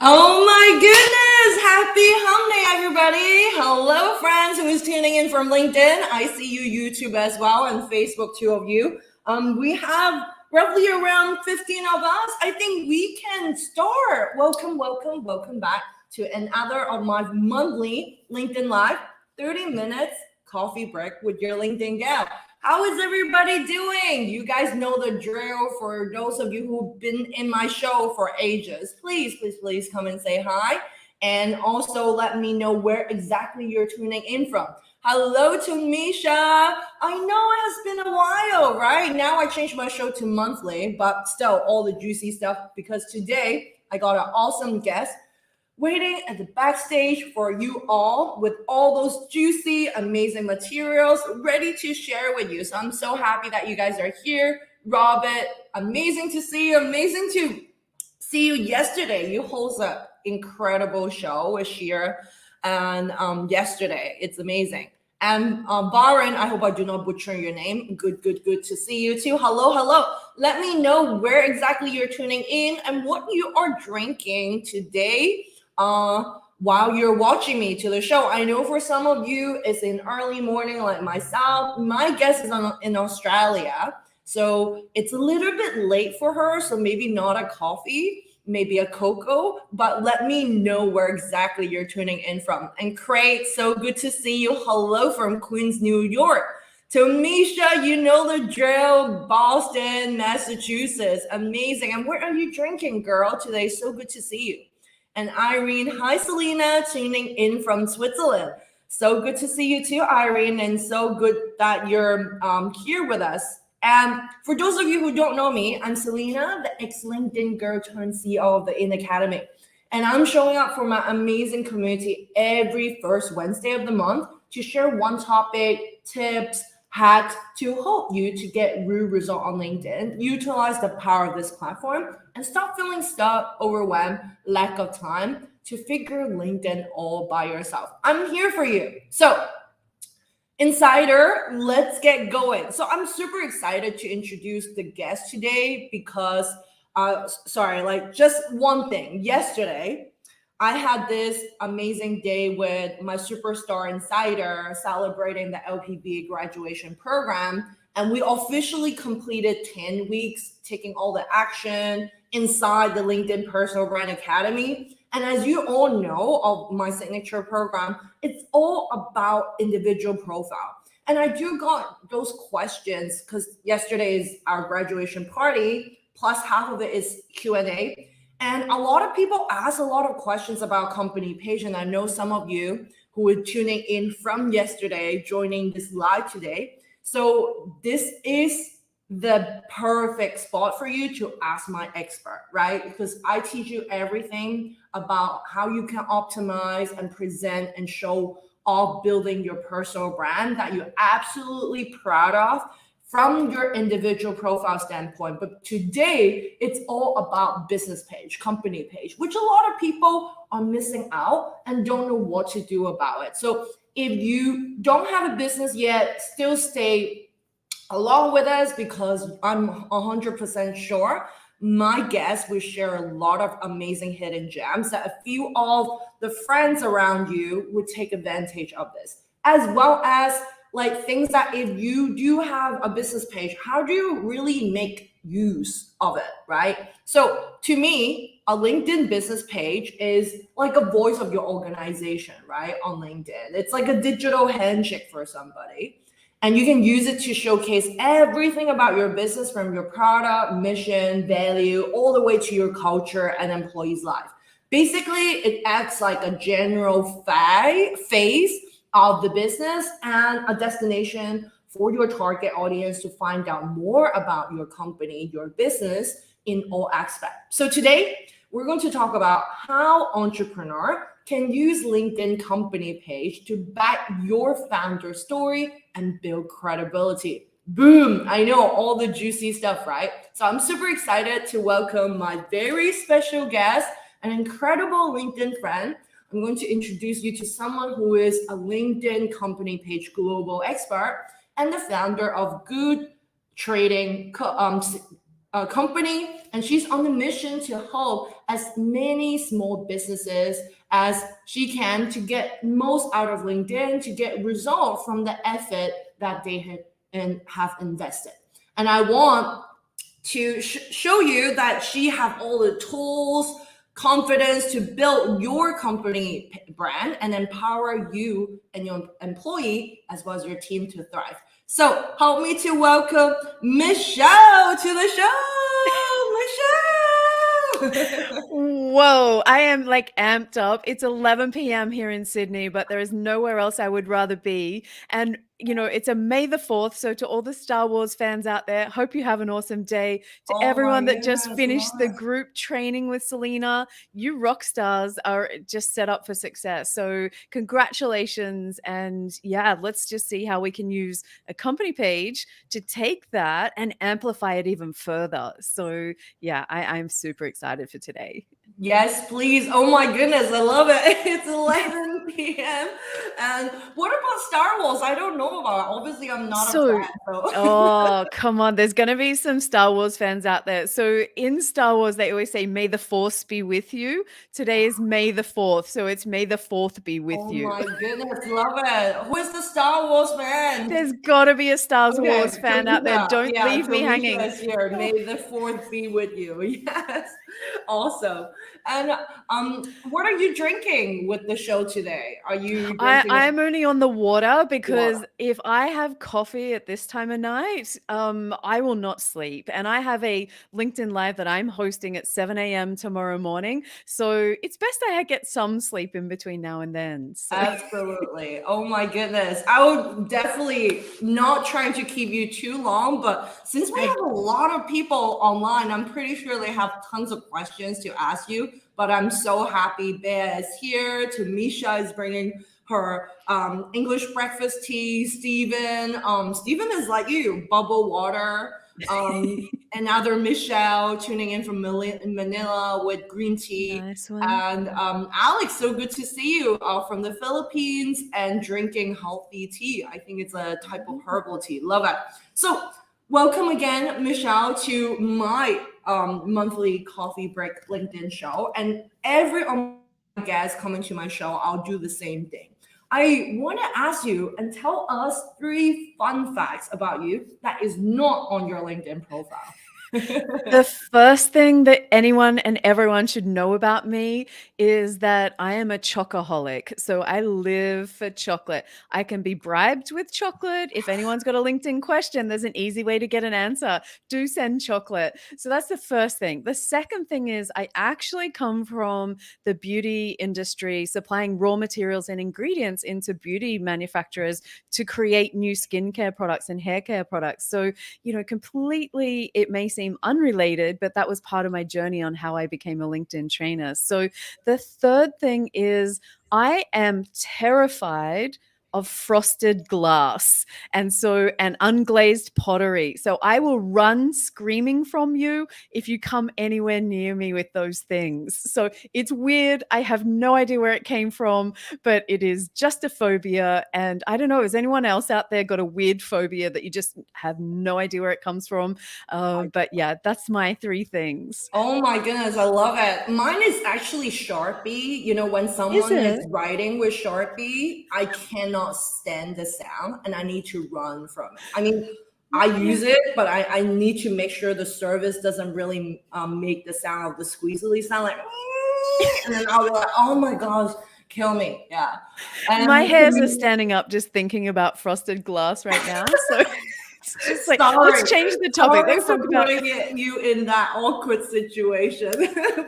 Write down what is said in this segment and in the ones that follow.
Oh my goodness! Happy hump day, everybody! Hello, friends who is tuning in from LinkedIn. I see you YouTube as well and Facebook, two of you. We have roughly around 15 of us. I think we can start. Welcome back to another of my monthly LinkedIn Live 30 minutes coffee break with your LinkedIn gal. How is everybody doing? You guys know the drill. For those of you who've been in my show for ages, please come and say hi. And also let me know where exactly you're tuning in from. Hello to Misha. I know it has been a while, right? Now I changed my show to monthly, but still all the juicy stuff because today I got an awesome guest waiting at the backstage for you all with all those juicy, amazing materials ready to share with you. So I'm so happy that you guys are here. Robert, amazing to see you. Amazing to see you yesterday. You host an incredible show with Sheer and yesterday. It's amazing. And Baron, I hope I do not butcher your name. Good to see you too. Hello. Let me know where exactly you're tuning in and what you are drinking today while you're watching me to the show. I know for some of you it's in early morning like myself. My guest is in Australia, so it's a little bit late for her, so maybe not a coffee, maybe a cocoa, but let me know where exactly you're tuning in from. And Craig, so good to see you. Hello from Queens, New York. To Misha, you know the drill, Boston, Massachusetts. Amazing. And where are you drinking, girl, today? So good to see you. And Irene, hi Selena, tuning in from Switzerland. So good to see you too, Irene, and so good that you're here with us. And for those of you who don't know me, I'm Selena, the ex-LinkedIn girl turned CEO of the In Academy. And I'm showing up for my amazing community every first Wednesday of the month to share one topic, tips, hacks to help you to get real result on LinkedIn, utilize the power of this platform, and stop feeling stuck, overwhelmed, lack of time to figure LinkedIn all by yourself. I'm here for you. So, Insider, let's get going. So I'm super excited to introduce the guest today because, just one thing. Yesterday, I had this amazing day with my superstar insider celebrating the LPB graduation program. And we officially completed 10 weeks taking all the action inside the LinkedIn Personal Brand Academy. And as you all know of my signature program, it's all about individual profile. And I do got those questions because yesterday is our graduation party, plus half of it is Q&A. And a lot of people ask a lot of questions about company page. And I know some of you who are tuning in from yesterday, joining this live today. So this is the perfect spot for you to ask my expert, right? Because I teach you everything about how you can optimize and present and show off building your personal brand that you're absolutely proud of from your individual profile standpoint. But today, it's all about business page, company page, which a lot of people are missing out and don't know what to do about it. So if you don't have a business yet, still stay along with us because I'm 100% sure my guests will share a lot of amazing hidden gems that a few of the friends around you would take advantage of this, as well as like things that if you do have a business page, how do you really make use of it, right? So to me, a LinkedIn business page is like a voice of your organization, right? On LinkedIn, it's like a digital handshake for somebody. And you can use it to showcase everything about your business, from your product, mission, value, all the way to your culture and employees' life. Basically, it acts like a general phase of the business and a destination for your target audience to find out more about your company, your business in all aspects. So today, we're going to talk about how entrepreneur can use LinkedIn company page to back your founder story and build credibility. Boom! I know all the juicy stuff, right? So I'm super excited to welcome my very special guest, an incredible LinkedIn friend. I'm going to introduce you to someone who is a LinkedIn company page global expert and the founder of Good Trading company, and she's on a mission to help as many small businesses as she can to get most out of LinkedIn, to get result from the effort that they have invested. And I want to show you that she have all the tools, confidence to build your company brand and empower you and your employee as well as your team to thrive. So help me to welcome Michelle to the show. Michelle. Whoa, I am like amped up. It's 11 p.m. here in Sydney, but there is nowhere else I would rather be. And, you know, it's a May the 4th. So to all the Star Wars fans out there, hope you have an awesome day. To Oh everyone my that just goodness, finished the love it. group training with Selena, you rock stars are just set up for success. So congratulations. And yeah, let's just see how we can use a company page to take that and amplify it even further. So yeah, I'm super excited for today. Yes, please. Oh my goodness, I love it. It's 11 p.m. And what about Star Wars? I don't know about it. Obviously, I'm not a So, fan. So. oh, come on. There's going to be some Star Wars fans out there. So, in Star Wars, they always say, May the Force be with you. Today is May the 4th. So, it's May the 4th be with Oh you. my goodness, love it. Who is the Star Wars fan? There's got to be a Star Wars Okay, fan out there. Tamisha. Don't Yeah, leave me Tamisha hanging. is here. May the fourth be with you. Yes, awesome. And what are you drinking with the show today? Are you drinking I'm only on the water water? because if I have coffee at this time of night, I will not sleep. And I have a LinkedIn Live that I'm hosting at 7 a.m. tomorrow morning. So it's best I get some sleep in between now and then. So Absolutely. Oh my goodness. I would definitely not trying to keep you too long, but since we have a lot of people online, I'm pretty sure they have tons of questions to ask you. But I'm so happy Bea is here. Tamisha is bringing her English breakfast tea. Steven is like you, bubble water. Another Michelle tuning in from Manila with green tea. nice one. And Alex, so good to see you from the Philippines and drinking healthy tea. I think it's a type of herbal tea. Love it. So, welcome again, Michelle, to my monthly coffee break LinkedIn show. And every guest coming to my show, I'll do the same thing. I want to ask you and tell us 3 fun facts about you that is not on your LinkedIn profile. The first thing that anyone and everyone should know about me is that I am a chocoholic. So I live for chocolate. I can be bribed with chocolate. If anyone's got a LinkedIn question, there's an easy way to get an answer. Do send chocolate. So that's the first thing. The second thing is I actually come from the beauty industry, supplying raw materials and ingredients into beauty manufacturers to create new skincare products and hair care products. So, you know, completely, it may seem unrelated, but that was part of my journey on how I became a LinkedIn trainer. So the third thing is I am terrified of frosted glass and unglazed pottery. So I will run screaming from you if you come anywhere near me with those things. So it's weird. I have no idea where it came from, but it is just a phobia. And I don't know, has anyone else out there got a weird phobia that you just have no idea where it comes from? But yeah, that's my 3 things. Oh my goodness, I love it. Mine is actually Sharpie. You know, when Is someone is it? writing with Sharpie, I cannot stand the sound and I need to run from it. I mean, I use it, but I need to make sure the service doesn't really make the sound of the squeezely sound like, and then I'll be like, oh my gosh, kill me. Yeah. My And hairs are standing up just thinking about frosted glass right now. So it's just like, sorry, let's change the topic. sorry Let's for talk about. putting you in that awkward situation.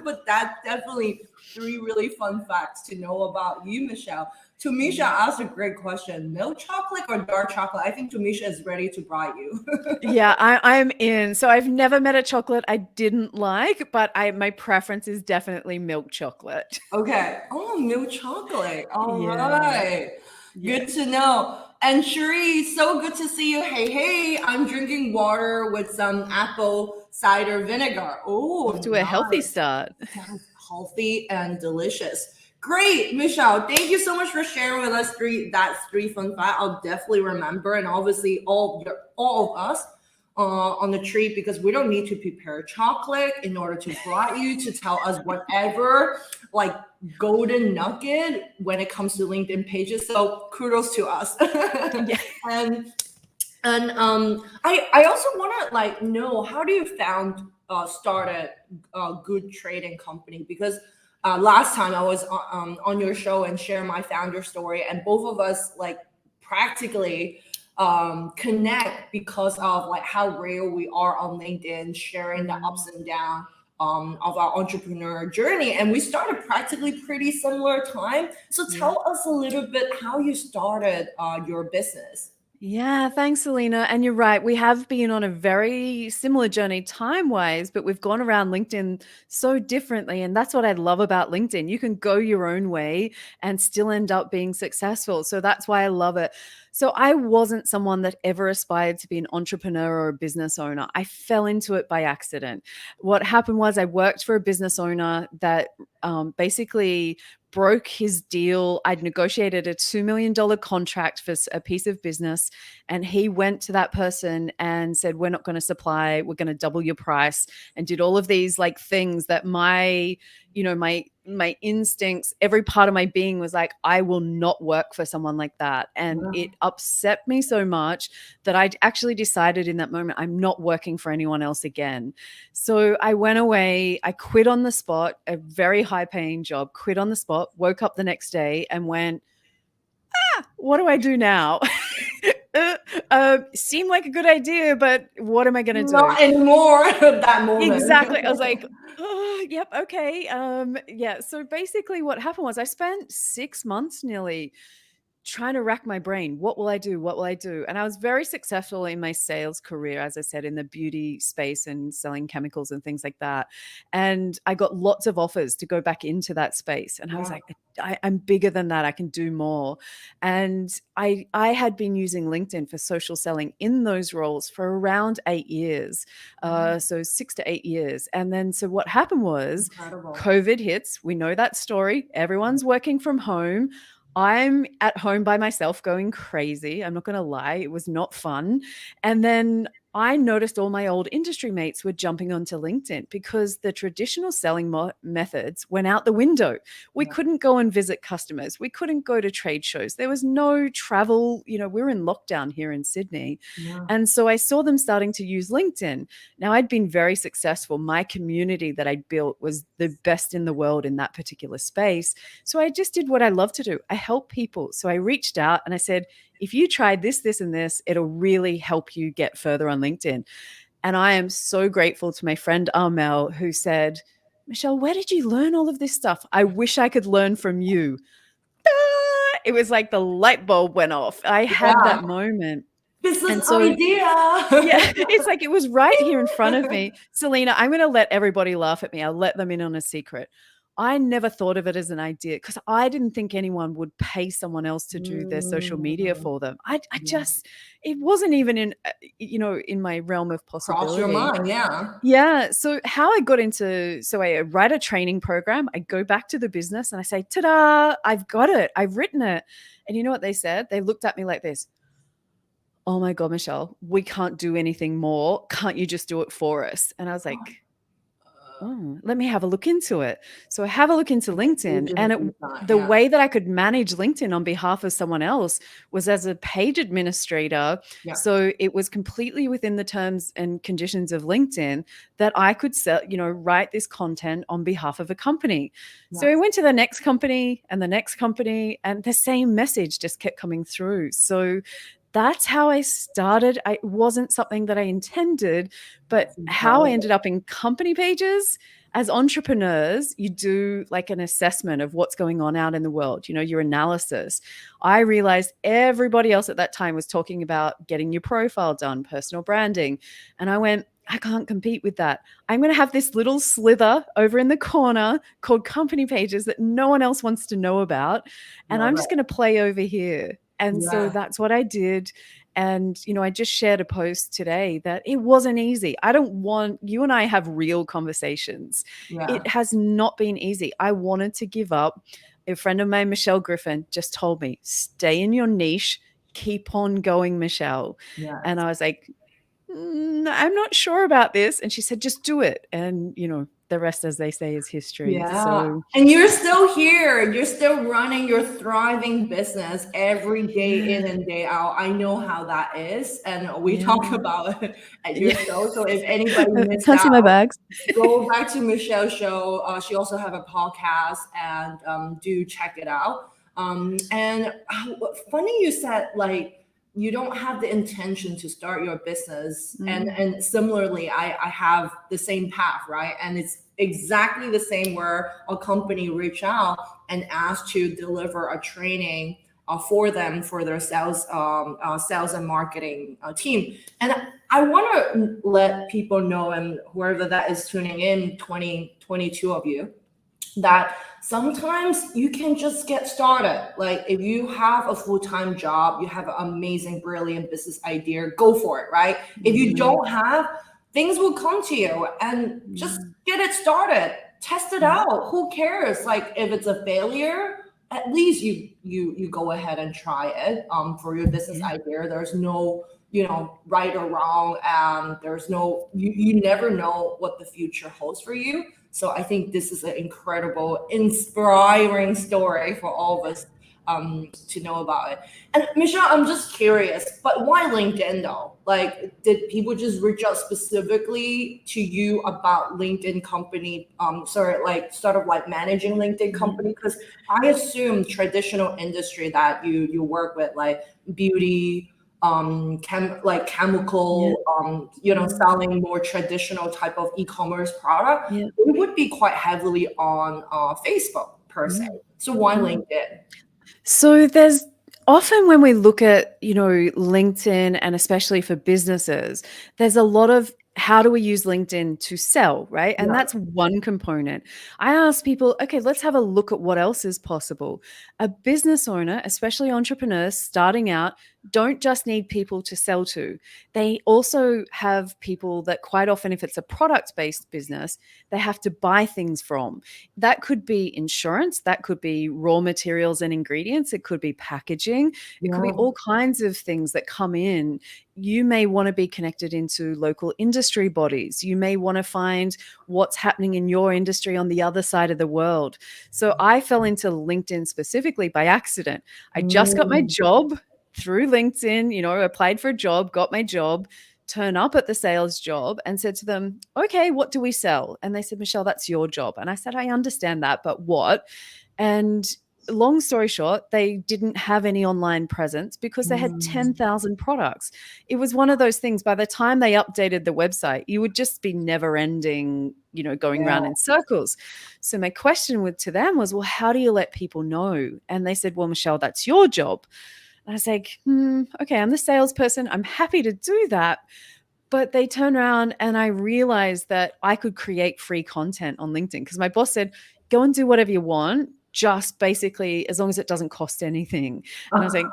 But that's definitely 3 really fun facts to know about you, Michelle. Tamisha asked a great question: milk chocolate or dark chocolate? I think Tamisha is ready to buy you. Yeah, I'm in. So I've never met a chocolate I didn't like, but my preference is definitely milk chocolate. Okay. Oh, milk chocolate. All Yeah. right. Yeah. Good to know. And Cherie, so good to see you. Hey, I'm drinking water with some apple cider vinegar. Off Oh, to a healthy nice. start. Sounds healthy and delicious. Great, Michelle. Thank you so much for sharing with us 3 fun facts. I'll definitely remember, and obviously all of us on the treat, because we don't need to prepare chocolate in order to bribe you to tell us whatever like golden nugget when it comes to LinkedIn pages. So kudos to us. Yeah. and I also want to like know, how do you found started a good trading company? Because last time I was on your show and share my founder story, and both of us like practically connect because of like how real we are on LinkedIn, sharing the ups and downs of our entrepreneur journey. And we started practically pretty similar time. So tell us a little bit how you started your business. Yeah, thanks, Selena. And you're right. We have been on a very similar journey time-wise, but we've gone around LinkedIn so differently. And that's what I love about LinkedIn. You can go your own way and still end up being successful. So that's why I love it. So I wasn't someone that ever aspired to be an entrepreneur or a business owner. I fell into it by accident. What happened was I worked for a business owner that basically broke his deal. I'd negotiated a $2 million contract for a piece of business. And he went to that person and said, we're not going to supply, we're going to double your price, and did all of these like things that my instincts, every part of my being was like, I will not work for someone like that. And it upset me so much that I actually decided in that moment, I'm not working for anyone else again. So I went away, I quit on the spot, a very high paying job, quit on the spot, woke up the next day and went, what do I do now? Seemed like a good idea, but what am I going to do? Not anymore at that moment. Exactly. I was like, oh, yep, okay. Yeah. So basically what happened was I spent 6 months nearly trying to rack my brain. What will I do? What will I do? And I was very successful in my sales career, as I said, in the beauty space and selling chemicals and things like that. And I got lots of offers to go back into that space. And I was like, I'm bigger than that. I can do more. And I had been using LinkedIn for social selling in those roles for around 8 years. So 6 to 8 years. And then, so what happened was Incredible. COVID hits. We know that story. Everyone's working from home. I'm at home by myself going crazy. I'm not going to lie. It was not fun. And then I noticed all my old industry mates were jumping onto LinkedIn because the traditional selling methods went out the window. We couldn't go and visit customers. We couldn't go to trade shows. There was no travel. We were in lockdown here in Sydney. And so I saw them starting to use LinkedIn. Now, I'd been very successful. My community that I'd built was the best in the world in that particular space. So I just did what I love to do. I help people. So I reached out and I said, if you try this, this, and this, it'll really help you get further on LinkedIn. And I am so grateful to my friend Armel, who said, Michelle, where did you learn all of this stuff? I wish I could learn from you. It was like the light bulb went off. I had that moment. Business And so, idea. yeah, it's like it was right here in front of me. Selena, I'm going to let everybody laugh at me. I'll let them in on a secret. I never thought of it as an idea because I didn't think anyone would pay someone else to do their social media for them. I just, it wasn't even in my realm of possibility. Cross your mind, yeah. Yeah. So how I got into, so I write a training program. I go back to the business and I say, ta-da, I've got it. I've written it. And you know what they said? They looked at me like this. Oh my God, Michelle, we can't do anything more. Can't you just do it for us? And I was like, oh, let me have a look into it. So I have a look into LinkedIn, and the way that I could manage LinkedIn on behalf of someone else was as a page administrator. So it was completely within the terms and conditions of LinkedIn that I could sell, write this content on behalf of a company. So I went to the next company and the next company, and the same message just kept coming through. So that's how I started. It wasn't something that I intended, but how I ended up in company pages. As entrepreneurs, you do like an assessment of what's going on out in the world, your analysis. I realized everybody else at that time was talking about getting your profile done, personal branding. And I went, I can't compete with that. I'm going to have this little slither over in the corner called company pages that no one else wants to know about. And I'm just going to play over here. And so that's what I did. And, I just shared a post today that it wasn't easy. You and I have real conversations. It has not been easy. I wanted to give up. A friend of mine, Michelle Griffin, just told me, stay in your niche, keep on going, Michelle. And I was like, I'm not sure about this. And she said, just do it. And, the rest, as they say, is history. Yeah. So And you're still here. You're still running your thriving business every day yeah, in and day out. I know how that is. And we yeah, talk about it at your yeah. show. So if anybody missed Can't see out, my bags. go back to Michelle's show. She also have a podcast, and do check it out. And funny you said like you don't have the intention to start your business, and similarly, I have the same path, right? And it's exactly the same where a company reach out and ask to deliver a training for them for their sales and marketing team. And I want to let people know, and whoever that is tuning in, 2022 of you, that sometimes you can just get started. Like if you have a full-time job, you have an amazing, brilliant business idea, go for it, right? If you don't have, things will come to you, and just get it started, test it out. Who cares? Like if it's a failure, at least you go ahead and try it for your business idea. There's no right or wrong, and there's no you never know what the future holds for you. So I think this is an incredible, inspiring story for all of us to know about it. And Michelle, I'm just curious, but why LinkedIn though? Like, did people just reach out specifically to you about LinkedIn company? Sorry, like sort of like managing LinkedIn company? Because I assume traditional industry that you work with, like beauty, chemical, selling more traditional type of e-commerce product, Yeah. it would be quite heavily on Facebook per se. So why LinkedIn? So there's often when we look at, LinkedIn, and especially for businesses, there's a lot of how do we use LinkedIn to sell, right? And Yeah. that's one component. I ask people, okay, let's have a look at what else is possible. A business owner, especially entrepreneurs starting out, don't just need people to sell to. They also have people that quite often, if it's a product-based business, they have to buy things from. That could be insurance, that could be raw materials and ingredients, it could be packaging, it could be all kinds of things that come in. You may want to be connected into local industry bodies. You may want to find what's happening in your industry on the other side of the world. So I fell into LinkedIn specifically by accident. I just got my job through LinkedIn, applied for a job, got my job, turn up at the sales job and said to them, okay, what do we sell? And they said, Michelle, that's your job. And I said, I understand that, but what? And long story short, they didn't have any online presence because they had 10,000 products. It was one of those things, by the time they updated the website, you would just be never ending, going around in circles. So my question to them was, well, how do you let people know? And they said, well, Michelle, that's your job. And I was like, okay, I'm the salesperson. I'm happy to do that. But they turned around and I realized that I could create free content on LinkedIn because my boss said, go and do whatever you want, just basically as long as it doesn't cost anything. And I was like,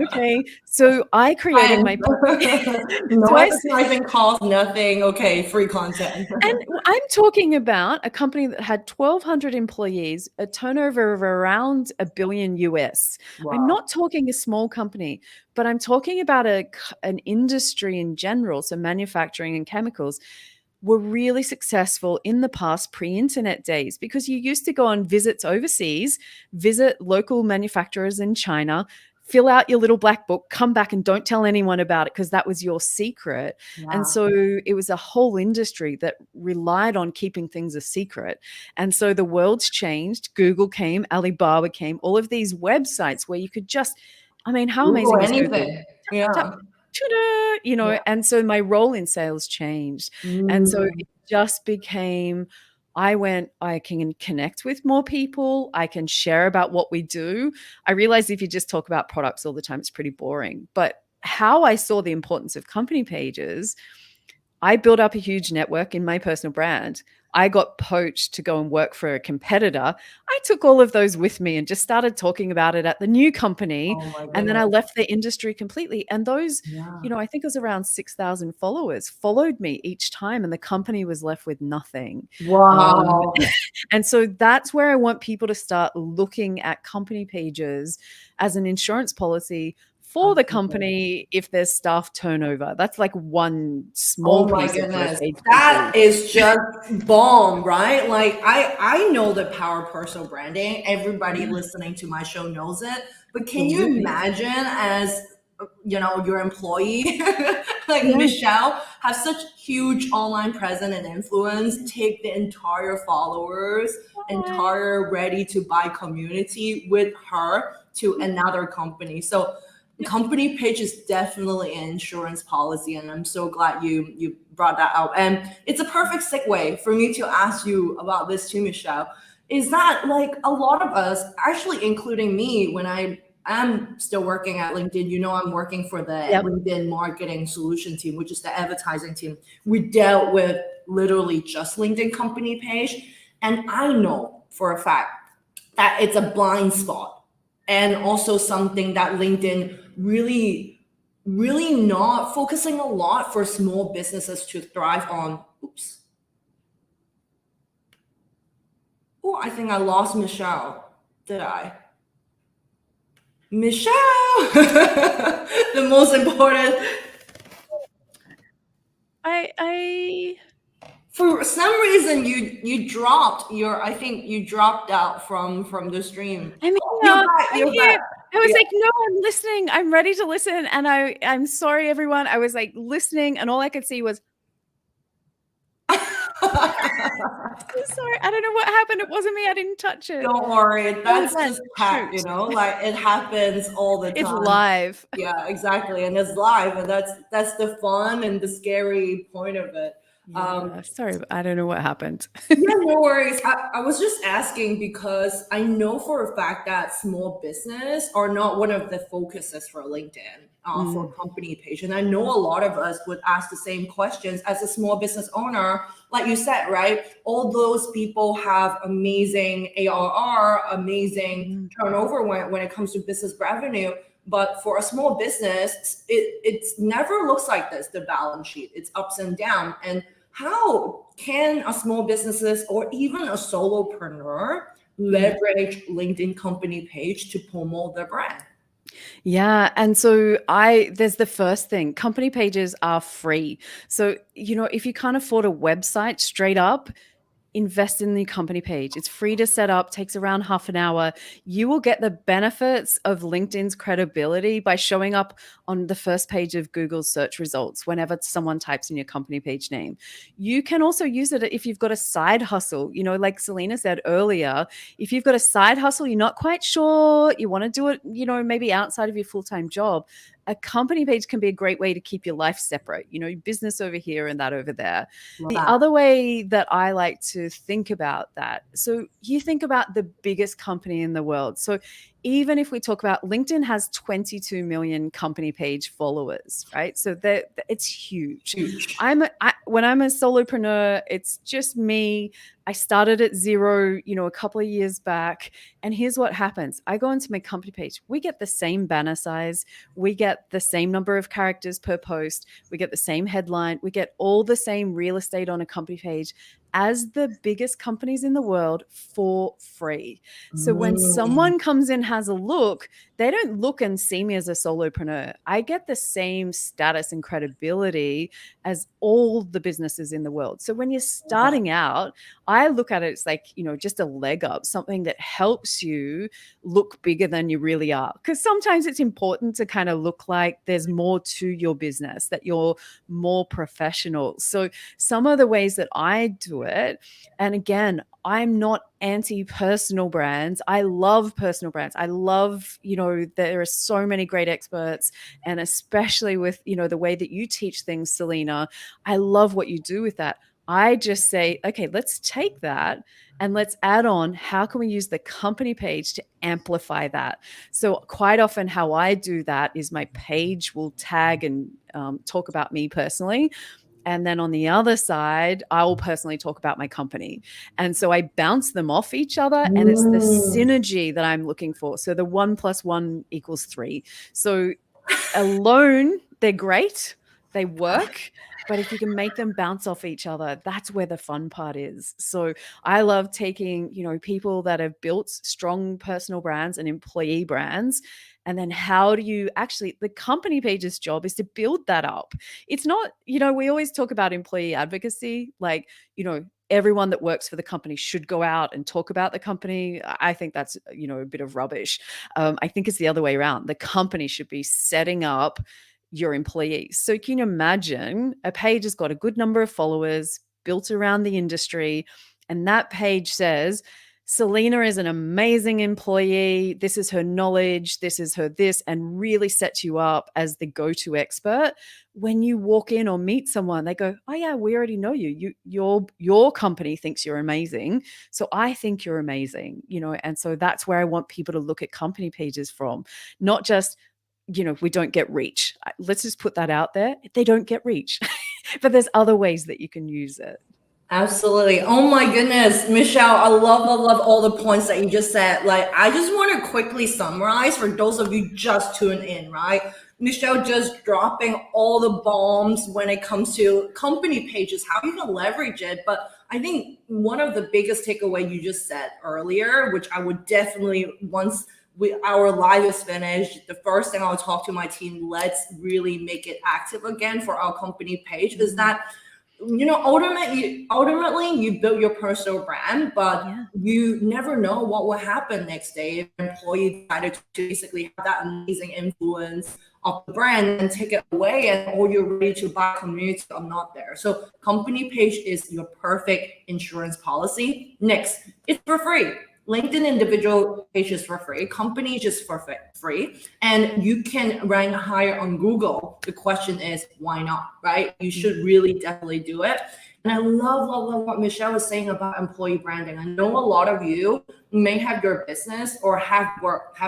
okay. So I created my No so I advertising costs, nothing. Okay, free content. And I'm talking about a company that had 1,200 employees, a turnover of around $1 billion US. I'm Wow. not talking a small company, but I'm talking about an industry in general, so manufacturing and chemicals, were really successful in the past pre-internet days because you used to go on visits overseas, visit local manufacturers in China, fill out your little black book, come back and don't tell anyone about it because that was your secret. And so it was a whole industry that relied on keeping things a secret. And so the world's changed. Google came, Alibaba came, all of these websites where you could just, how Google amazing is Google? anything. Yeah. And so my role in sales changed. And so it just became, I can connect with more people. I can share about what we do. I realize if you just talk about products all the time, it's pretty boring. But how I saw the importance of company pages, I built up a huge network in my personal brand. I got poached to go and work for a competitor. I took all of those with me and just started talking about it at the new company. Oh my And then I goodness. left the industry completely. And those, I think it was around 6,000 followers followed me each time. And the company was left with nothing. Wow. And so that's where I want people to start looking at company pages as an insurance policy for the company if there's staff turnover. That's like one small Oh my piece of what a goodness. page That can do. is just bomb, right? Like I know the power of personal branding. Everybody Yeah, listening to my show knows it. But can you absolutely. imagine as your employee like Yeah. Michelle has such huge online presence and influence, take the entire followers, Bye. entire ready to buy community with her to another company. So company page is definitely an insurance policy, and I'm so glad you brought that up. And it's a perfect segue for me to ask you about this too, Michelle. Is that like a lot of us, actually including me, when I am still working at LinkedIn, I'm working for the Yep. LinkedIn marketing solution team, which is the advertising team. We dealt with literally just LinkedIn company page, and I know for a fact that it's a blind spot, and also something that LinkedIn really not focusing a lot for small businesses to thrive on. Oops. Oh, I think I lost Michelle. Did I? Michelle, the most important. I For some reason, you dropped your. I think you dropped out from the stream. I'm Oh, you're here. back. I'm You're here. back. I was Yeah. like, no, I'm listening. I'm ready to listen. And I'm sorry, everyone. I was like listening, and all I could see was, I'm sorry. I don't know what happened. It wasn't me. I didn't touch it. Don't worry. Oh, That's then just tech, shoot. like it happens all the It's time. live. Yeah, exactly. And it's live, and that's the fun and the scary point of it. Yeah, sorry. I don't know what happened. Yeah, no worries. I was just asking because I know for a fact that small business are not one of the focuses for LinkedIn, for Mm, company page. And I know a lot of us would ask the same questions as a small business owner. Like you said, right? All those people have amazing ARR, amazing mm. turnover when it comes to business revenue. But for a small business, it never looks like this, the balance sheet. It's ups and down. And how can a small businesses or even a solopreneur leverage LinkedIn company page to promote their brand? Yeah. And so there's the first thing, company pages are free. So, if you can't afford a website straight up, invest in the company page. It's free to set up, takes around half an hour. You will get the benefits of LinkedIn's credibility by showing up on the first page of Google's search results whenever someone types in your company page name. You can also use it if you've got a side hustle. Like Selena said earlier, if you've got a side hustle, you're not quite sure, you want to do it, maybe outside of your full-time job, a company page can be a great way to keep your life separate, business over here and that over there. Love The that. other way that I like to think about that, so you think about the biggest company in the world. So even if we talk about LinkedIn has 22 million company page followers, right? So it's huge. Huge. When I'm a solopreneur, it's just me. I started at zero, a couple of years back. And here's what happens. I go into my company page. We get the same banner size. We get the same number of characters per post. We get the same headline. We get all the same real estate on a company page as the biggest companies in the world for free. So when Mm, someone comes in, has a look, they don't look and see me as a solopreneur. I get the same status and credibility as all the businesses in the world. So when you're love that. starting out, I look at it as like, just a leg up, something that helps you look bigger than you really are. Because sometimes it's important to kind of look like there's more to your business, that you're more professional. So some of the ways that I do it, and again, I'm not anti personal brands. I love personal brands. I love, there are so many great experts, and especially with, the way that you teach things, Selena, I love what you do with that. I just say, okay, let's take that and let's add on, how can we use the company page to amplify that? So quite often how I do that is my page will tag and talk about me personally. And then on the other side, I will personally talk about my company. And so I bounce them off each other, and it's the Mm, synergy that I'm looking for. So the 1 + 1 = 3. So alone, they're great. they work, but if you can make them bounce off each other, that's where the fun part is. So I love taking, people that have built strong personal brands and employee brands. And then how do you actually, the company page's job is to build that up. It's not, we always talk about employee advocacy, like, everyone that works for the company should go out and talk about the company. I think that's, a bit of rubbish. I think it's the other way around. The company should be setting up your employees. So can you imagine a page has got a good number of followers built around the industry, and that page says, Selena is an amazing employee. This is her knowledge. This is her this, and really sets you up as the go-to expert. When you walk in or meet someone, they go, "Oh yeah, we already know you. Your company thinks you're amazing, so I think you're amazing." And so that's where I want people to look at company pages from, not just, we don't get reach. Let's just put that out there. They don't get reach, but there's other ways that you can use it. Absolutely. Oh my goodness, Michelle, I love all the points that you just said. Like, I just want to quickly summarize for those of you just tuned in, right? Michelle just dropping all the bombs when it comes to company pages, how you can leverage it. But I think one of the biggest takeaway you just said earlier, which I would definitely, once our live is finished, the first thing I'll talk to my team, let's really make it active again for our company page, is that ultimately you build your personal brand, but you never know what will happen next day if an employee decided to basically have that amazing influence of the brand and take it away, and all you're ready to buy community are not there. So company page is your perfect insurance policy. Next, it's for free. LinkedIn individual page is for free, company just for free, and you can rank higher on Google. The question is, why not, right? You should really definitely do it. And I love what Michelle was saying about employee branding. I know a lot of you may have your business or have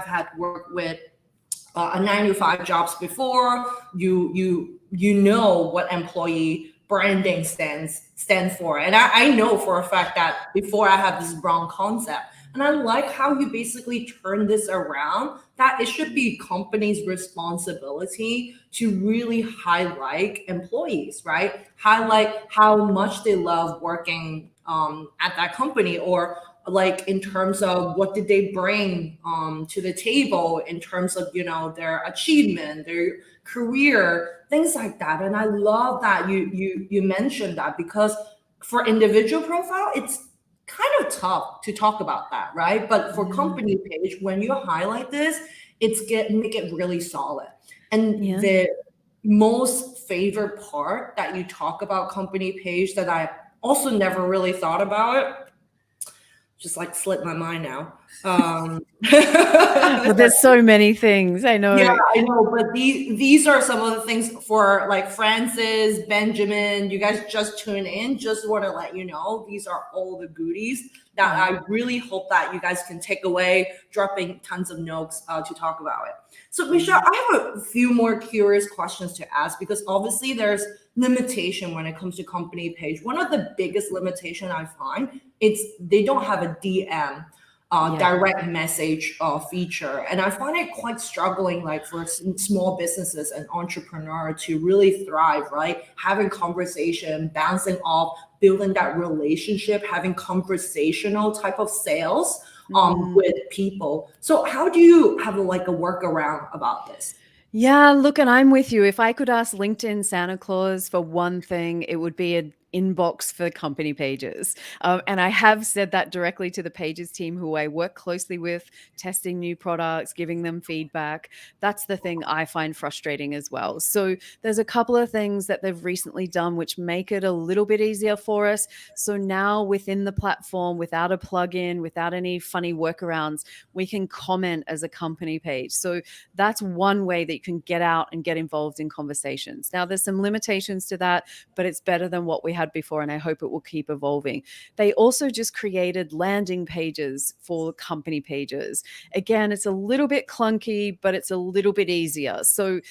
had work with a 9-to-5 jobs before. You know what employee branding stand for, and I know for a fact that before I had this wrong concept. And I like how you basically turn this around, that it should be company's responsibility to really highlight employees, right? Highlight how much they love working at that company, or like in terms of what did they bring to the table in terms of, their achievement, their career, things like that. And I love that you mentioned that, because for individual profile, it's kind of tough to talk about that, right? But for company page, when you highlight this, make it really solid. And the most favorite part that you talk about company page that I also never really thought about, just like slipped my mind now. Well, there's so many things, I know. Yeah, I know, but these are some of the things for like Francis, Benjamin. You guys just tune in. Just want to let you know these are all the goodies that I really hope that you guys can take away, dropping tons of notes to talk about it. So Michelle, I have a few more curious questions to ask, because obviously there's limitation when it comes to company page. One of the biggest limitation I find, it's they don't have a DM. Direct message feature, and I find it quite struggling, like for small businesses and entrepreneur to really thrive, right? Having conversation, bouncing off, building that relationship, having conversational type of sales with people. So how do you have like a workaround about this? Yeah, look, and I'm with you. If I could ask LinkedIn Santa Claus for one thing, it would be an inbox for company pages. And I have said that directly to the pages team who I work closely with, testing new products, giving them feedback. That's the thing I find frustrating as well. So there's a couple of things that they've recently done which make it a little bit easier for us. So now within the platform, without a plugin, without any funny workarounds, we can comment as a company page. So that's one way that you can get out and get involved in conversations. Now, there's some limitations to that, but it's better than what we had before, and I hope it will keep evolving. They also just created landing pages for company pages. Again, it's a little bit clunky, but it's a little bit easier. So,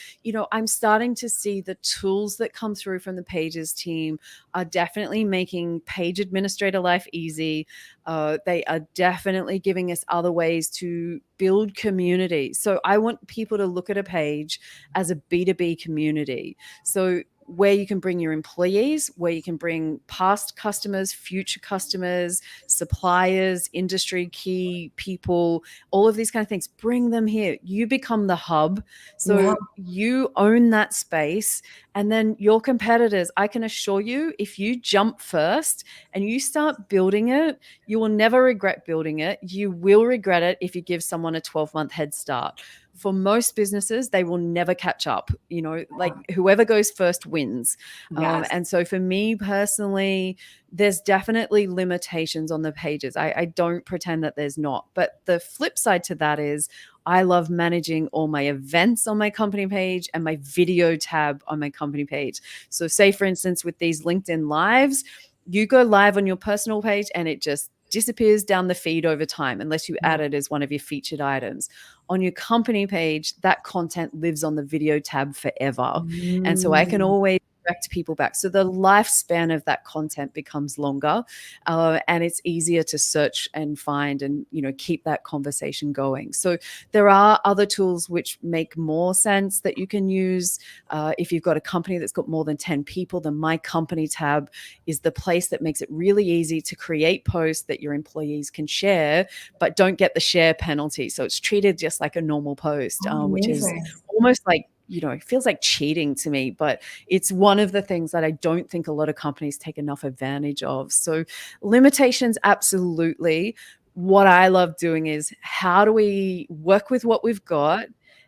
I'm starting to see the tools that come through from the pages team are definitely making page administrator life easy. They are definitely giving us other ways to build community. So I want people to look at a page as a B2B community. So where you can bring your employees, where you can bring past customers, future customers, suppliers, industry key people, all of these kind of things. Bring them here. You become the hub. Yeah. So you own that space. And then your competitors, I can assure you, if you jump first and you start building it, you will never regret building it. You will regret it if you give someone a 12-month head start. For most businesses, they will never catch up. Like whoever goes first wins. Yes. And so for me personally, there's definitely limitations on the pages. I don't pretend that there's not. But the flip side to that is I love managing all my events on my company page and my video tab on my company page. So say, for instance, with these LinkedIn lives, you go live on your personal page and it just disappears down the feed over time unless you add it as one of your featured items. On your company page, that content lives on the video tab forever. And so I can always direct people back. So the lifespan of that content becomes longer, and it's easier to search and find and, keep that conversation going. So there are other tools which make more sense that you can use. If you've got a company that's got more than 10 people, then My Company tab is the place that makes it really easy to create posts that your employees can share, but don't get the share penalty. So it's treated just like a normal post, which is almost like, it feels like cheating to me, but it's one of the things that I don't think a lot of companies take enough advantage of. So limitations, absolutely. What I love doing is how do we work with what we've got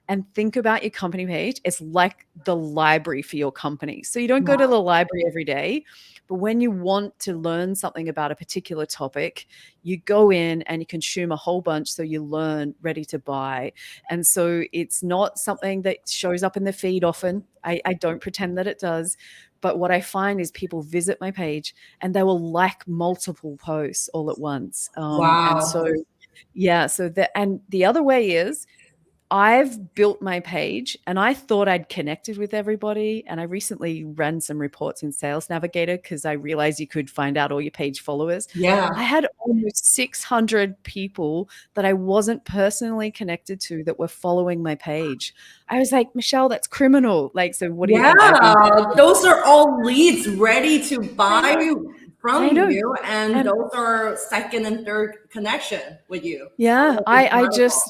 and think about your company page? It's like the library for your company. So you don't go to the library every day, but when you want to learn something about a particular topic, you go in and you consume a whole bunch so you learn ready to buy. And so it's not something that shows up in the feed often. I don't pretend that it does. But what I find is people visit my page and they will like multiple posts all at once. And so, and the other way is I've built my page and I thought I'd connected with everybody. And I recently ran some reports in Sales Navigator because I realized you could find out all your page followers. Yeah. I had almost 600 people that I wasn't personally connected to that were following my page. I was like, Michelle, that's criminal. Like, so what do you think? I've been Those are all leads ready to buy from you, and those are second and third connection with you. Yeah, I just,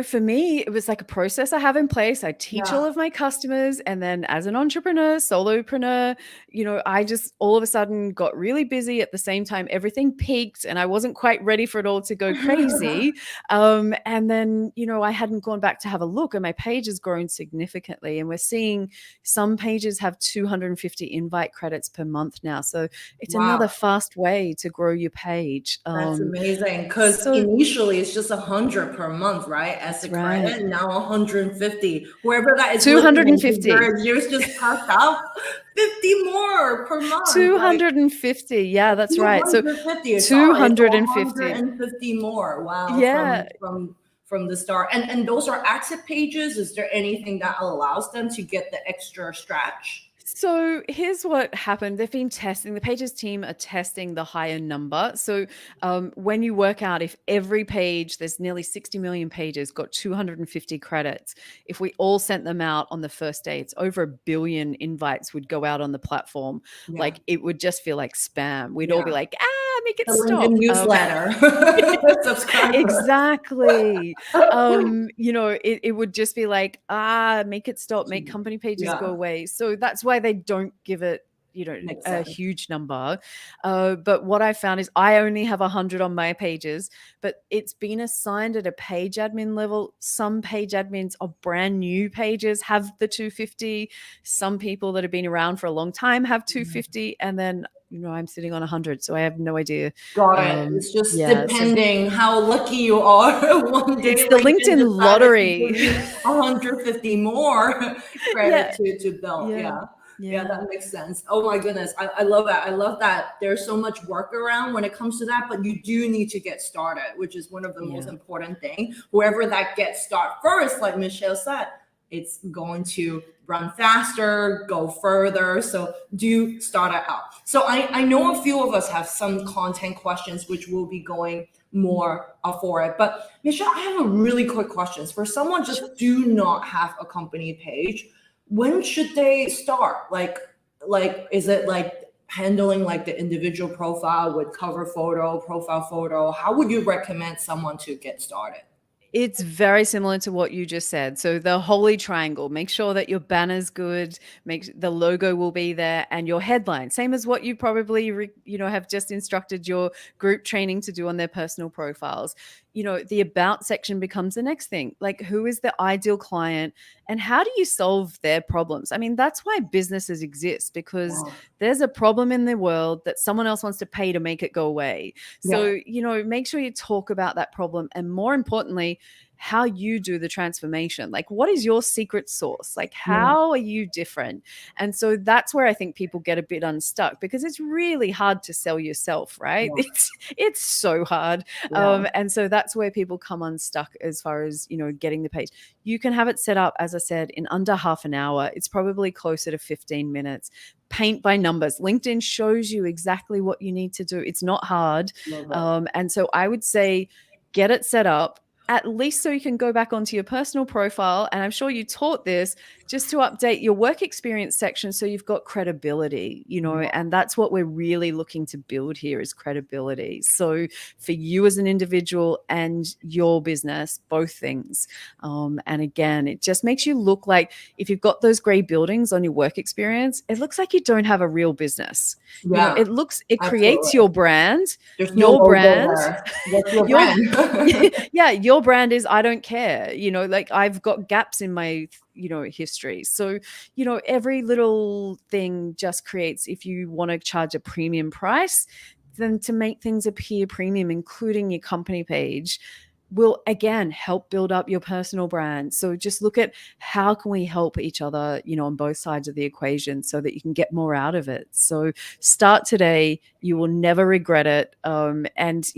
for me, it was like a process I have in place. I teach all of my customers. And then as an entrepreneur, solopreneur, I just all of a sudden got really busy at the same time. Everything peaked and I wasn't quite ready for it all to go crazy. And then, I hadn't gone back to have a look and my page has grown significantly. And we're seeing some pages have 250 invite credits per month now. So it's another fast way to grow your page. That's amazing. Because initially it's just 100 per month, right? As the credit, now 150. Whoever that is, 250. Yours just passed out 50 more per month. 250. Yeah, that's right. So 250. 250 more. Wow. Yeah. From the start. And those are active pages. Is there anything that allows them to get the extra stretch? So here's what happened. They've been testing, the pages team are testing the higher number. So when you work out if every page, there's nearly 60 million pages, got 250 credits. If we all sent them out on the first day, it's over 1 billion invites would go out on the platform. Like it would just feel like spam. We'd all be like, make it stop. Newsletter. Subscribe. Exactly. It would just be like, make it stop, make company pages go away. So that's why they don't give it, a huge number. But what I found is I only have 100 on my pages, but it's been assigned at a page admin level. Some page admins of brand new pages have the 250. Some people that have been around for a long time have 250. And then, I'm sitting on 100. So I have no idea. Got it. It's just depending how lucky you are. One day, it's the LinkedIn lottery. 150 more credit to build. Yeah, that makes sense. Oh my goodness. I love that. I love that there's so much workaround when it comes to that, but you do need to get started, which is one of the most important things. Whoever that gets started first, like Michelle said, it's going to run faster, go further. So do start it out. So I know a few of us have some content questions, which will be going more for it. But Michelle, I have a really quick question. For someone just do not have a company page, when should they start? Like, like, is it like handling like the individual profile with cover photo, profile photo? How would you recommend someone to get started? It's very similar to what you just said. So the holy triangle, make sure that your banner's good, make the logo will be there and your headline, same as what you probably have just instructed your group training to do on their personal profiles. The about section becomes the next thing. Like, who is the ideal client and how do you solve their problems? I mean, that's why businesses exist, because Yeah. there's a problem in the world that someone else wants to pay to make it go away. Yeah. So, make sure you talk about that problem, and more importantly, how you do the transformation. Like, what is your secret sauce? Like, Yeah. how are you different? And so that's where I think people get a bit unstuck, because it's really hard to sell yourself, right? Yeah. It's so hard. Yeah. And so that's where people come unstuck as far as, getting the page. You can have it set up, as I said, in under half an hour. It's probably closer to 15 minutes. Paint by numbers. LinkedIn shows you exactly what you need to do. It's not hard. Love it. And so I would say get it set up, at least so you can go back onto your personal profile. And I'm sure you taught this, just to update your work experience section so you've got credibility, Yeah. and that's what we're really looking to build here, is credibility. So for you as an individual and your business, both things. And again, it just makes you look like, if you've got those gray buildings on your work experience, it looks like you don't have a real business. Yeah. It creates Absolutely. your brand, There's no your logo brand. there. What's your Your brand? yeah, your brand is I don't care. Like, I've got gaps in my history. So, every little thing just creates, if you want to charge a premium price, then to make things appear premium, including your company page, will again help build up your personal brand. So just look at how can we help each other, on both sides of the equation, so that you can get more out of it. So start today. You will never regret it. And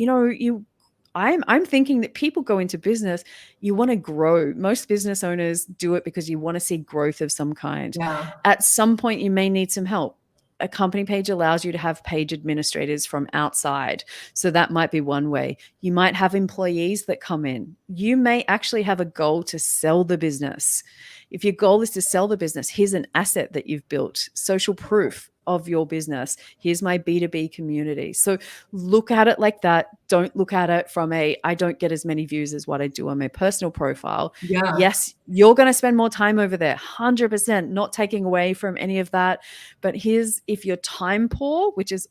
I'm thinking that people go into business, you want to grow. Most business owners do it because you want to see growth of some kind. Yeah. At some point, you may need some help. A company page allows you to have page administrators from outside. So that might be one way. You might have employees that come in. You may actually have a goal to sell the business. If your goal is to sell the business, here's an asset that you've built, social proof of your business. Here's my B2B community. So look at it like that. Don't look at it from I don't get as many views as what I do on my personal profile. Yeah. Yes, you're going to spend more time over there, 100%, not taking away from any of that. But if you're time poor, which is,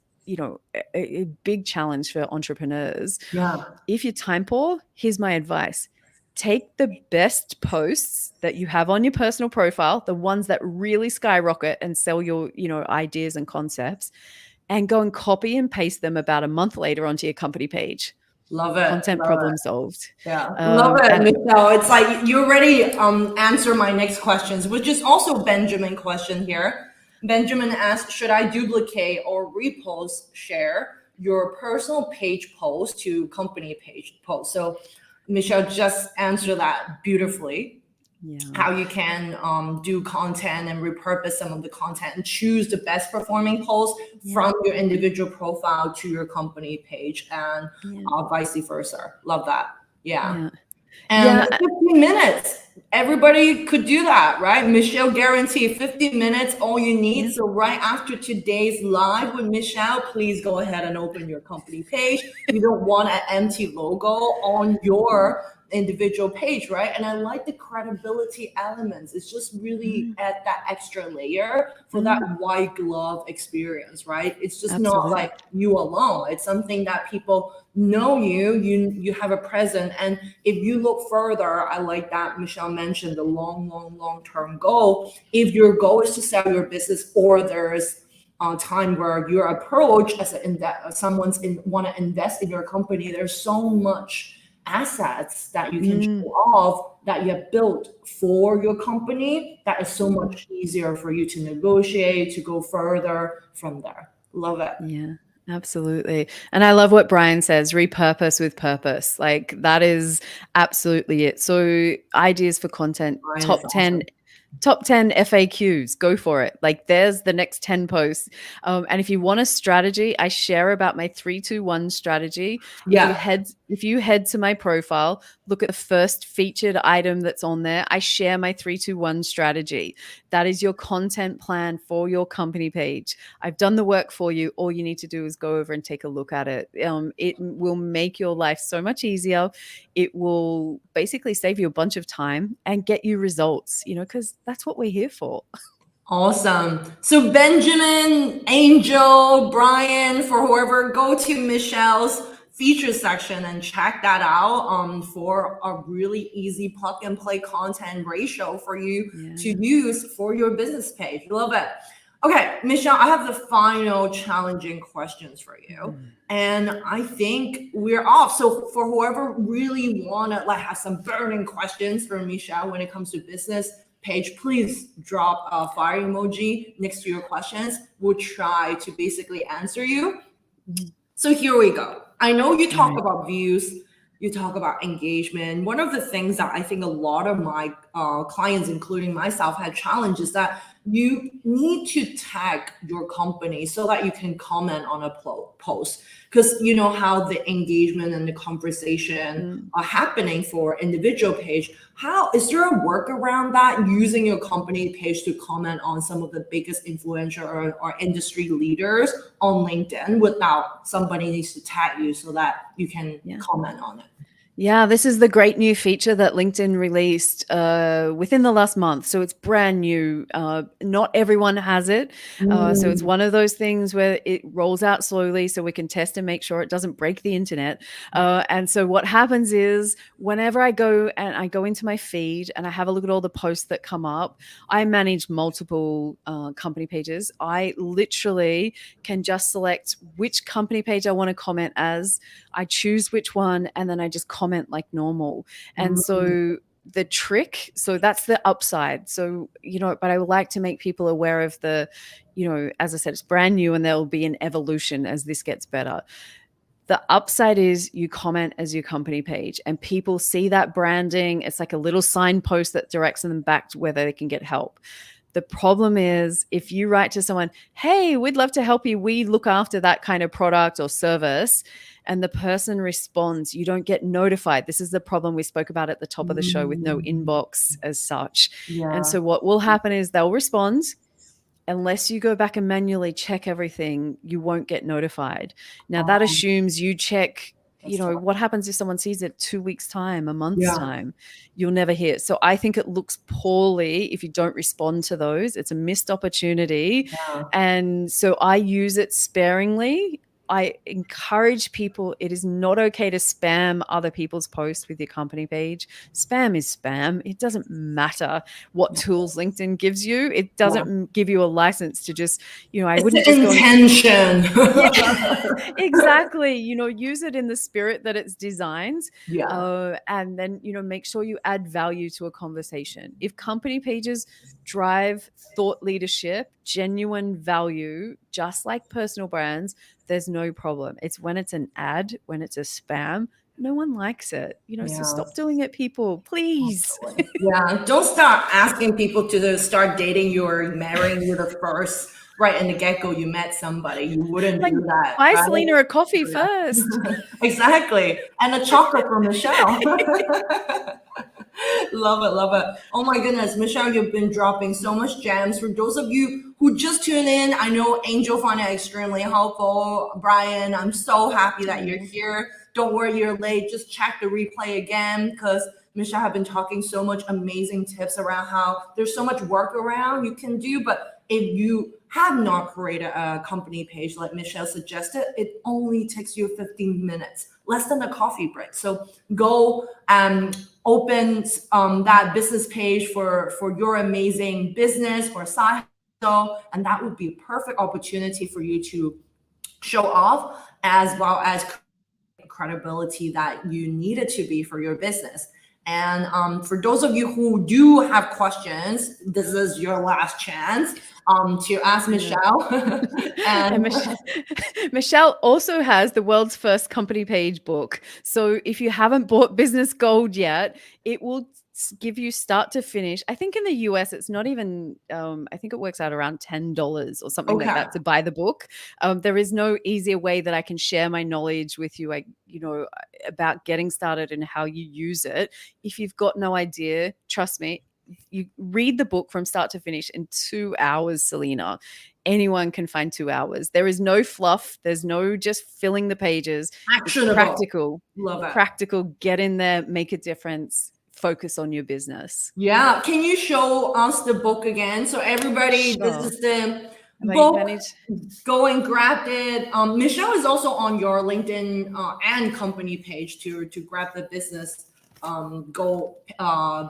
a big challenge for entrepreneurs. Yeah. If you're time poor, here's my advice. Take the best posts that you have on your personal profile, the ones that really skyrocket and sell your, ideas and concepts, and go and copy and paste them about a month later onto your company page. Love it. Content Love problem it. solved. Yeah. Love it, Michelle. It's like you already answer my next questions, which is also Benjamin question here. Benjamin asks, should I duplicate or repost share your personal page post to company page post? So Michelle just answered that beautifully. Yeah. How you can do content and repurpose some of the content and choose the best performing posts from your individual profile to your company page, and vice versa. Love that. Yeah. And 15 minutes. Everybody could do that, right? Michelle guarantee 50 minutes, all you need. So right after today's live with Michelle, please go ahead and open your company page. You don't want an empty logo on your individual page, right? And I like the credibility elements. It's just really add that extra layer for that white glove experience, right? It's just not like you alone. It's something that people know you have a present. And if you look further, I like that Michelle mentioned the long-term goal. If your goal is to sell your business, or there's a time where your approach as someone's want to invest in your company, there's so much assets that you can show off that you have built for your company that is so much easier for you to negotiate, to go further from there. Love it. Yeah, absolutely. And I love what Brian says, repurpose with purpose. Like, that is absolutely it. So ideas for content, Brian top is 10. awesome. top 10 FAQs, go for it. Like there's the next 10 posts. And if you want a strategy, I share about my 3-2-1 strategy. Yeah. If you head to my profile, look at the first featured item that's on there. I share my 3-2-1 strategy. That is your content plan for your company page. I've done the work for you. All you need to do is go over and take a look at it. It will make your life so much easier. It will basically save you a bunch of time and get you results, because that's what we're here for. Awesome. So Benjamin, Angel, Brian, for whoever, go to Michelle's feature section and check that out for a really easy plug and play content ratio for you to use for your business page. Love it. Okay, Michelle, I have the final challenging questions for you. And I think we're off. So for whoever really wanna have some burning questions for Michelle when it comes to business page, please drop a fire emoji next to your questions. We'll try to basically answer you. So here we go. I know you talk about views, you talk about engagement. One of the things that I think a lot of my clients, including myself, had challenges that you need to tag your company so that you can comment on a post, because you know how the engagement and the conversation are happening for individual page. How is there a workaround that using your company page to comment on some of the biggest influential or industry leaders on LinkedIn without somebody needs to tag you so that you can comment on it? Yeah, this is the great new feature that LinkedIn released within the last month. So it's brand new. Not everyone has it. So it's one of those things where it rolls out slowly so we can test and make sure it doesn't break the internet. And so what happens is whenever I go into my feed and I have a look at all the posts that come up, I manage multiple company pages. I literally can just select which company page I want to comment as. I choose which one, and then I just comment like normal. And so the trick, so that's the upside. So, but I would like to make people aware of the, as I said, it's brand new and there'll be an evolution as this gets better. The upside is you comment as your company page and people see that branding. It's like a little signpost that directs them back to where they can get help. The problem is if you write to someone, hey, we'd love to help you. We look after that kind of product or service. And the person responds, you don't get notified. This is the problem we spoke about at the top of the show with no inbox as such. And so what will happen is they'll respond. Unless you go back and manually check everything, you won't get notified. Now that assumes you check, what happens if someone sees it 2 weeks time, a month's time? You'll never hear it. So I think it looks poorly if you don't respond to those. It's a missed opportunity. And so I use it sparingly. I encourage people, it is not okay to spam other people's posts with your company page. Spam is spam. It doesn't matter what tools LinkedIn gives you. It doesn't give you a license to just, I wouldn't just go intention. Exactly. Use it in the spirit that it's designed. And then, make sure you add value to a conversation. If company pages drive thought leadership, genuine value, just like personal brands, there's no problem. It's when it's an ad, when it's a spam, no one likes it. So stop doing it, people, please. Don't start asking people to start dating you or marrying you the first, right in the get-go you met somebody. You wouldn't do that. Buy Selena a coffee first. Exactly. And a chocolate for Michelle. Love it, love it. Oh my goodness, Michelle, you've been dropping so much gems. For those of you who just tune in, I know Angel found it extremely helpful. Brian, I'm so happy that you're here. Don't worry, you're late. Just check the replay again, because Michelle have been talking so much amazing tips around how there's so much workaround you can do. But if you have not created a company page like Michelle suggested, it only takes you 15 minutes, less than a coffee break. So go open that business page for your amazing business, for side hustle, and that would be a perfect opportunity for you to show off, as well as credibility that you need it to be for your business. And for those of you who do have questions, this is your last chance to ask Michelle. And Michelle also has the world's first company page book. So if you haven't bought Business Gold yet, it will give you start to finish. I think in the US, it's not even, I think it works out around $10 or something like Okay. that to buy the book. There is no easier way that I can share my knowledge with you, about getting started and how you use it. If you've got no idea, trust me, you read the book from start to finish in 2 hours, Selena. Anyone can find 2 hours. There is no fluff. There's no just filling the pages. It's Actionable. Love it. practical. Get in there, make a difference, focus on your business. Yeah. Can you show us the book again? So everybody, this Sure. is the Like, book. Go and grab it. Michelle is also on your LinkedIn and company page to grab the business goal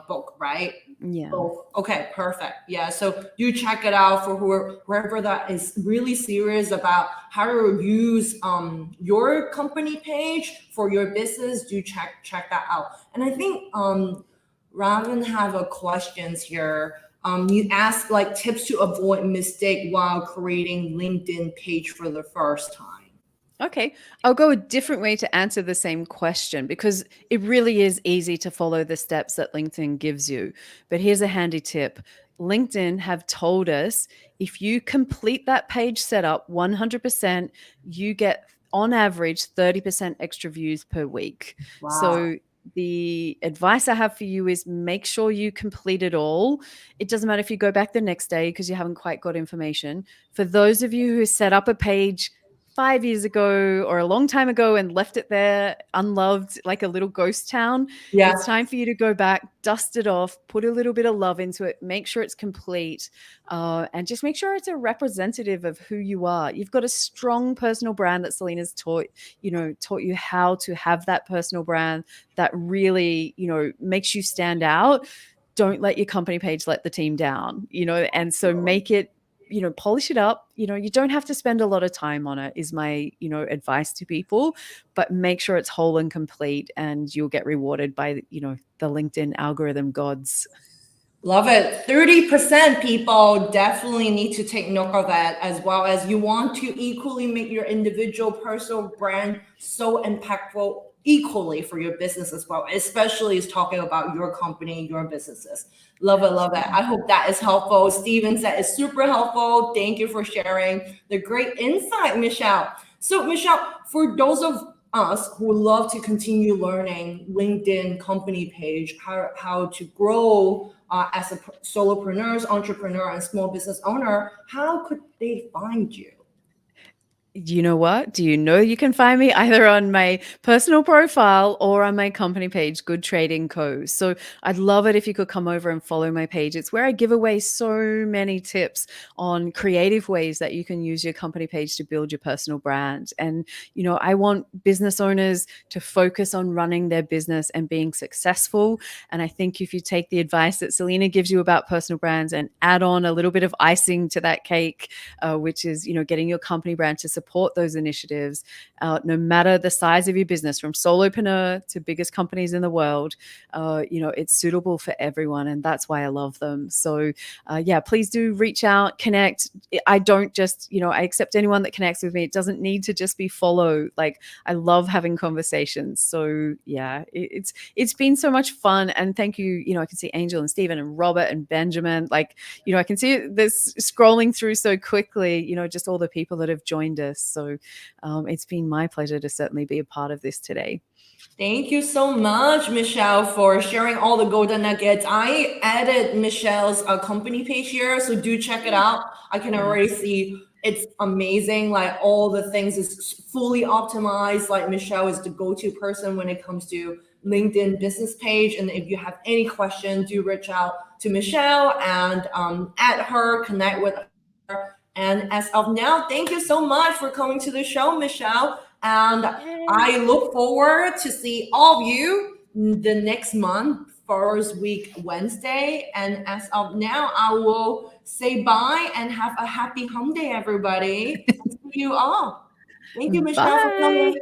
book, right? yeah. Both. Okay, perfect. Yeah, so you check it out for whoever that is really serious about how to use your company page for your business. Do check that out. And I think Raven have a questions here. You ask like tips to avoid mistake while creating LinkedIn page for the first time. Okay, I'll go a different way to answer the same question because it really is easy to follow the steps that LinkedIn gives you. But here's a handy tip. LinkedIn have told us if you complete that page setup 100%, you get on average 30% extra views per week. Wow. So the advice I have for you is make sure you complete it all. It doesn't matter if you go back the next day because you haven't quite got information. For those of you who set up a page 5 years ago or a long time ago and left it there unloved like a little ghost town, Yeah. it's time for you to go back, dust it off, put a little bit of love into it, make sure it's complete, and just make sure it's a representative of who you are. You've got a strong personal brand that Selena's taught you how to have that personal brand that really, makes you stand out. Don't let your company page let the team down, and so make it, polish it up. You don't have to spend a lot of time on it is my, advice to people, but make sure it's whole and complete and you'll get rewarded by, the LinkedIn algorithm gods. Love it. 30% people definitely need to take note of that, as well as you want to equally make your individual personal brand so impactful equally for your business as well, especially is talking about your company, your businesses. Love it, love it. I hope that is helpful. Steven said it's super helpful. Thank you for sharing the great insight, Michelle. So Michelle, for those of us who love to continue learning LinkedIn company page, how to grow as a solopreneur, entrepreneur, and small business owner, how could they find you? You know what? Do you know you can find me either on my personal profile or on my company page, Good Trading Co. So I'd love it if you could come over and follow my page. It's where I give away so many tips on creative ways that you can use your company page to build your personal brand. And, I want business owners to focus on running their business and being successful. And I think if you take the advice that Selena gives you about personal brands and add on a little bit of icing to that cake, which is, getting your company brand to support those initiatives, no matter the size of your business, from solopreneur to biggest companies in the world, it's suitable for everyone. And that's why I love them. So please do reach out, connect. I don't just, I accept anyone that connects with me. It doesn't need to just be follow. Like, I love having conversations. So yeah, it's been so much fun. And thank you. I can see Angel and Stephen and Robert and Benjamin. Like, I can see this scrolling through so quickly, just all the people that have joined us. So it's been my pleasure to certainly be a part of this today. Thank you so much, Michelle, for sharing all the golden nuggets. I added Michelle's company page here, so do check it out. I can already see it's amazing. Like, all the things is fully optimized. Like, Michelle is the go-to person when it comes to LinkedIn business page. And if you have any questions, do reach out to Michelle and add her, connect with her. And as of now, thank you so much for coming to the show, Michelle. And I look forward to see all of you the next month, first week, Wednesday. And as of now, I will say bye and have a happy home day, everybody. See you all. Thank you, Michelle, for coming.